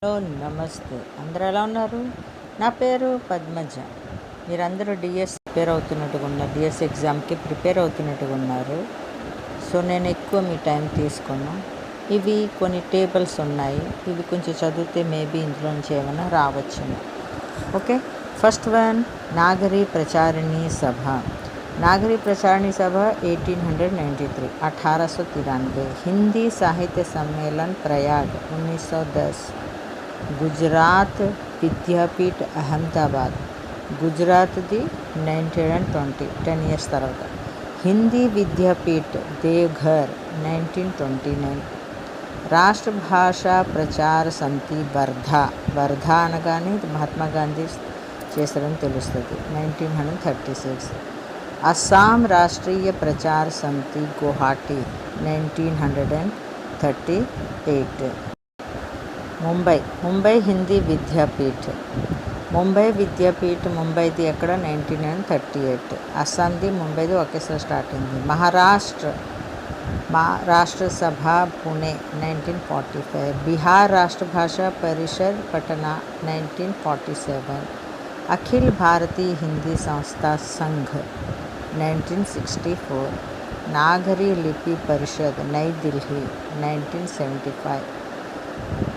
Hello నమస్తే. అందరూ ఎలా ఉన్నారు? నా పేరు పద్మజ. మీరందరూ డిఎస్ ప్రిపేర్ అవుతున్నట్టుగా ఉన్నారు. డిఎస్ ఎగ్జామ్కి ప్రిపేర్ అవుతున్నట్టుగా ఉన్నారు. సో నేను ఎక్కువ మీ టైం తీసుకున్నాను. ఇవి కొన్ని టేబుల్స్ ఉన్నాయి. ఇవి కొంచెం చదివితే మేబీ ఇందులో నుంచి ఏమైనా రావచ్చును. ఓకే. ఫస్ట్ వన్, నాగరి ప్రచారిణి సభ. नागरी प्रचारणी सभा 1893 1893। हिंदी साहित्य सम्मेलन प्रयाग 1910। गुजरात विद्यापीठ अहमदाबाद गुजरात दी 1920 10 years तरह। हिंदी विद्यापीठ देवघर 1929। राष्ट्रभाषा प्रचार समिति वर्धा वर्धा అనగానే మహాత్మా గాంధీ చేశారని తెలుస్తుంది 1936। असम राष्ट्रीय प्रचार समिति गुवाहाटी 1938। मुंबई हिंदी विद्यापीठ मुंबईदी अక్కడ 1938। असम दी मुंबईदी ఒకేసారి స్టార్ట్ అయింది। महाराष्ट्र सभा पुणे 1945। बिहार राष्ट्र भाषा परिषद पटना 1947। अखिल भारतीय हिंदी संस्था संघ 1964। नागरी लिपि परिषद नई दिल्ली 1975।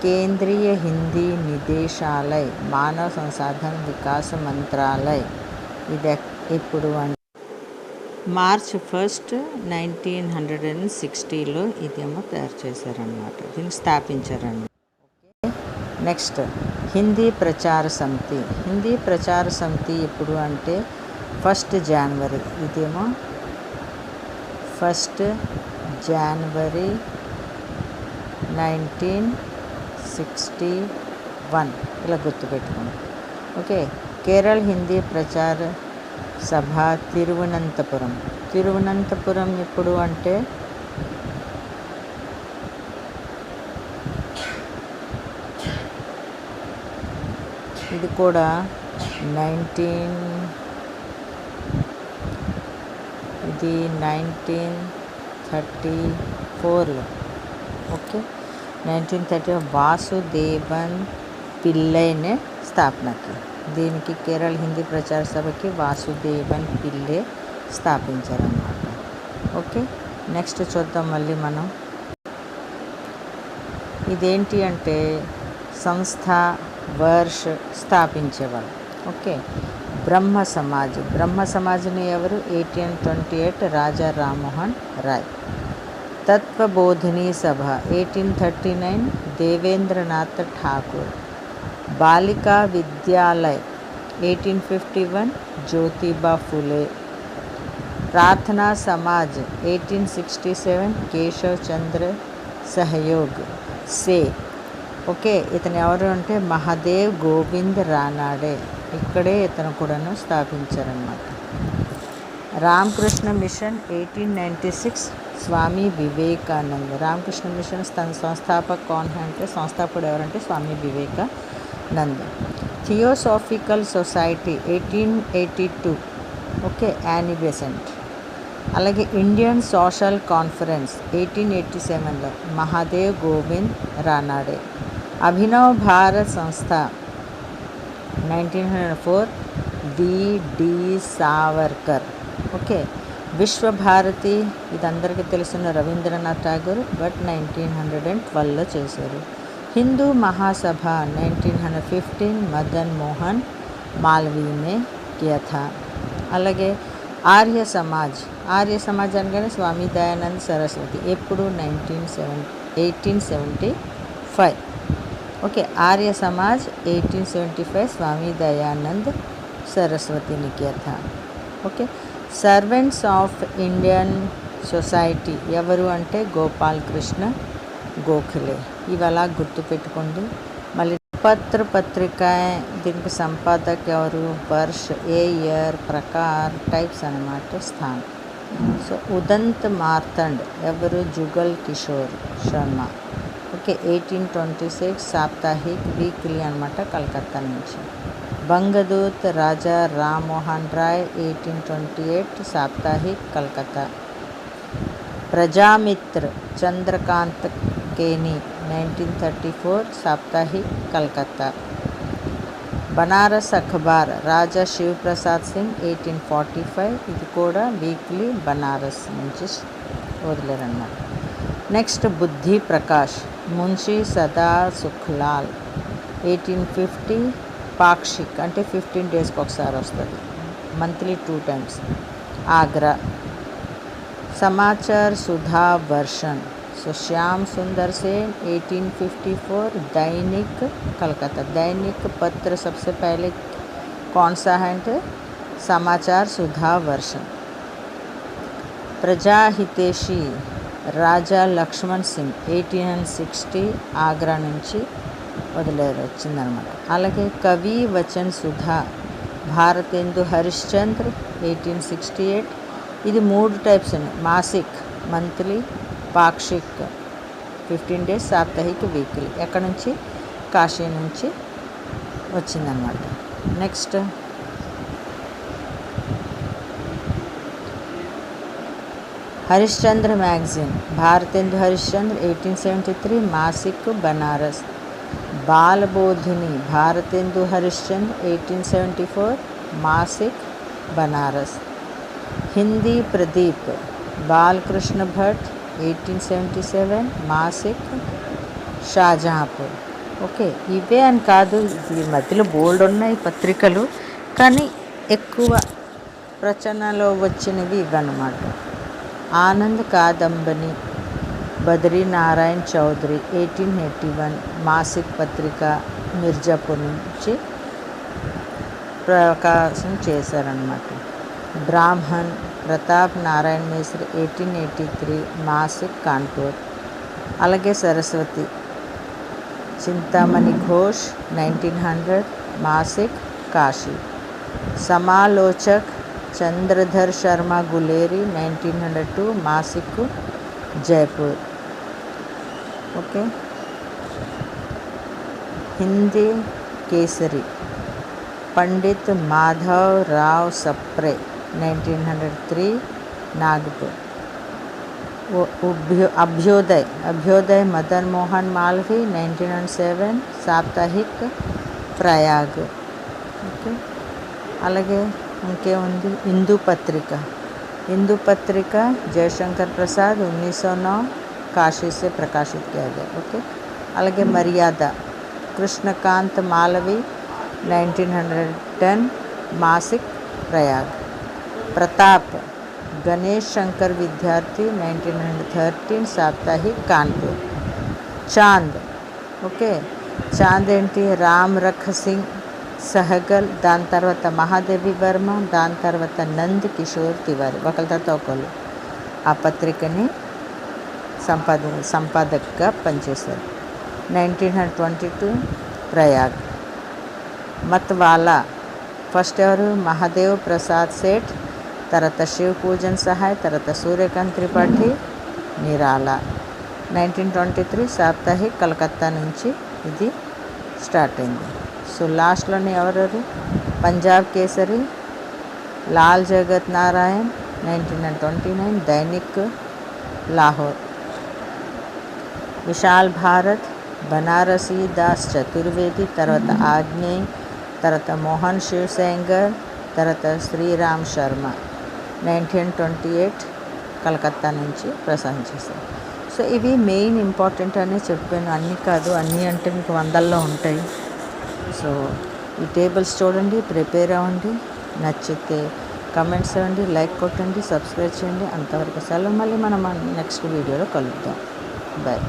केंद्रीय हिंदी निदेशालय मानव संसाधन विकास मंत्रालय ఇది ఇప్పుడు మార్చ్ 1 1960లో ఇదేమో తయారు చేశారన్నమాట, దీన్ని స్థాపించారన్నమాట. నెక్స్ట్ హిందీ ప్రచార సమితి ఎప్పుడు అంటే 1 జనవరి, ఇదేమో 1 జనవరి 1961 ఇలా గుర్తుపెట్టుకోండి. ఓకే. కేరళ హిందీ ప్రచార సభ తిరువనంతపురం ఎప్పుడు అంటే ఇది కూడా 1934లో. ఓకే. 1930 వాసుదేవన్ పిల్లైనే స్థాపనకి, దీనికి కేరళ హిందీ ప్రచార సభకి వాసుదేవన్ పిల్లే స్థాపించారన్నమాట. ఓకే. నెక్స్ట్ చూద్దాం మళ్ళీ మనం. ఇదేంటి అంటే సంస్థ వర్ష స్థాపించేవాళ్ళు. ఓకే. బ్రహ్మ సమాజ్ని ఎవరు? 1828 రాజా రామ్మోహన్ రాయ్. తత్వబోధిని సభ 1839 దేవేంద్రనాథ్ ఠాకూర్. బాలికా విద్యాలయ 1851 జ్యోతిబా ఫులే. ప్రార్థనా సమాజ్ 1867 కేశవ్ చంద్ర సహయోగ్ సే. ఓకే. ఇతను ఎవరు అంటే మహాదేవ్ గోవింద్ రానాడే, ఇక్కడే ఇతను కూడాను స్థాపించారన్నమాట. రామకృష్ణ మిషన్ 1896 స్వామి వివేకానంద్. రామకృష్ణ మిషన్ సంస్థాపక కౌన్ అంటే సంస్థాపకుడు ఎవరంటే Swami Vivekanand. Theosophical Society 1882. Okay. Annie Besant. అలాగే ఇండియన్ సోషల్ కాన్ఫరెన్స్ 1887లో మహాదేవ్ గోవింద్ రానాడే. అభినవ్ భారత్ సంస్థ 1904 డి సావర్కర్. ఓకే. విశ్వభారతి ఇదందరికీ తెలిసిన రవీంద్రనాథ్ ఠాగూర్, బట్ 1912లో చేశారు. హిందూ మహాసభ 1915 మదన్ మోహన్ మాల్వీనే కియా థా. అలాగే ఆర్య సమాజ్ అనగానే స్వామి దయానంద్ సరస్వతి, ఎప్పుడు 1875. ఓకే. ఆర్య సమాజ్ 1875 స్వామి దయానంద్ సరస్వతిని కియా థా. Okay. Servants of Indian society ఎవరు అంటే గోపాల్ కృష్ణ గోఖలే. ఇవి అలా గుర్తుపెట్టుకోండి. మళ్ళీ పత్రిక దీనికి సంపాదక ఎవరు? వర్ష, ఏ ఇయర్, ప్రకార్, టైప్స్ అన్నమాట, స్థానం. సో ఉదంత్ మార్తండ్ ఎవరు? జుగల్ కిషోర్ శర్మ. ఓకే. 1826 సాప్తాహిక్ వీక్లీ అనమాట, కలకత్తా నుంచి. బంగదూత్ రాజా రామ్మోహన్ రాయ్ 1828 సాప్తాహిక్ కలకత్తా. ప్రజామిత్ర చంద్రకాంత్ కేని 1934 साप्ताहिक कलकत्ता. బనారస్ అఖబార్ రాజా శివ్ ప్రసాద్ సింగ్ 1845, ఇది కూడా వీక్లీ బనారస్ నుంచి వదిలేరన్నమాట. నెక్స్ట్ బుద్ధి ప్రకాష్ మున్షి సదా సుఖ్లాల్ 1850, పాక్షిక్ అంటే 15 డేస్కి ఒకసారి వస్తుంది, monthly 2 times. Agra. Samachar Sudha version so Shyam Sundar Sen 1854, दैनिक कलकत्ता. दैनिक पत्र सबसे पहले कौन सा है? समाचार सुधा वर्षन. प्रजा हितेशी రాజా లక్ష్మణ్ సింగ్ 1860 ఆగ్రా నుంచి వచ్చిందనమాట. అలాగే కవి వచన్ సుధా భారతేందు హరిశ్చంద్ర 1868, ఇది 3 types ఉన్నాయి, మాసిక్ మంత్లీ, పాక్షిక్ 15 days, సాప్తాహిక్ వీక్లీ. ఎక్కడి నుంచి? కాశీ నుంచి వచ్చిందనమాట. నెక్స్ట్ हरिश्चंद्र मैगजीन भारतेंदु हरिश्चंद्र 1873, मासिक बनारस. बाल बोधिनी भारतेंदु हरिश्चंद्र 1874, मासिक बनारस. हिंदी प्रदीप बालकृष्ण भट्ट 1877, मासिक షాజహాంపూర్. ఓకే, ఇవే అని కాదు, ఈ మధ్యలో బోల్డ్ ఉన్నాయి పత్రికలు, కానీ ఎక్కువ ప్రచురణలో వచ్చినవి ఇవన్నమాట. ఆనంద్ కాదంబని బద్రీ నారాయణ్ చౌదరి 1881, మాసిక్ పత్రిక మిర్జాపూర్ నుంచి ప్రకాశం చేశారన్నమాట. బ్రాహ్మణ్ ప్రతాప్ నారాయణ్ మిశ్ర 1883, మాసిక్ కాన్పూర్. అలాగే సరస్వతి చింతామణి ఘోష్ 1900, మాసిక్ కాశీ. సమాలోచక్ చంద్రధర్ శర్మ గులేరి 1902, మాసిక్ జైపూర్. ఓకే. హిందీ కేసరి పండిత్ మాధవ్ రావ్ సప్రే 1903, నాగపూర్. అభ్యోదయ్ మదన్ మోహన్ మాల్వీ 1907, సాప్తాహిక్ ప్రయాగ్. ఓకే. అలాగే ఇంకేముంది? హిందూ पत्रिका जयशंकर प्रसाद 1909, काशी से प्रकाशित किया गया. ओके. अलगे मर्यादा कृष्णकांत मालवी 1910, मासिक प्रयाग. प्रताप गणेश शंकर विद्यार्थी 1913, साप्ताहिक कानपुर. चांद ओके, चांद ఏంటి? రామ్ రఖ్ సింగ్ సహగల్, దాని తర్వాత మహాదేవి వర్మ, దాని తర్వాత నంద్ కిషోర్ తివారీ, ఒకరి తర్వాత ఒకళ్ళు ఆ పత్రికని సంపాదకగా పనిచేశారు. 1922, ప్రయాగ్. మత్వాలా ఫస్ట్ ఎవరు? మహాదేవ్ ప్రసాద్ సేఠ్, తర్వాత శివ్ పూజన్ సహాయ్, తర్వాత సూర్యకాంత్ త్రిపాఠి, నిరాలా. 1923, సాప్తాహిక్ కలకత్తా నుంచి ఇది స్టార్ట్ అయింది. సో లాస్ట్లోనే ఎవరెవరు? పంజాబ్ కేసరి లాల్ జగత్ నారాయణ్ 1929, దైనిక్ లాహోర్. విశాల్ భారత్ బనారసీ దాస్ చతుర్వేది, తర్వాత ఆగ్నేయ్, తర్వాత మోహన్ శివ్ సెంగర్, తర్వాత శ్రీరామ్ శర్మ 1928 కలకత్తా నుంచి ప్రసారం చేశారు. సో ఇవి మెయిన్ ఇంపార్టెంట్ అనే చెప్పాను, అన్నీ కాదు, అన్నీ అంటే మీకు వందల్లో ఉంటాయి. సో ఈ టేబుల్స్ చూడండి, ప్రిపేర్ అవ్వండి, నచ్చితే కమెంట్స్ ఇవ్వండి, లైక్ కొట్టండి, సబ్స్క్రైబ్ చేయండి. అంతవరకు సెలవు. మళ్ళీ మనం నెక్స్ట్ వీడియోలో కలుద్దాం. బాయ్.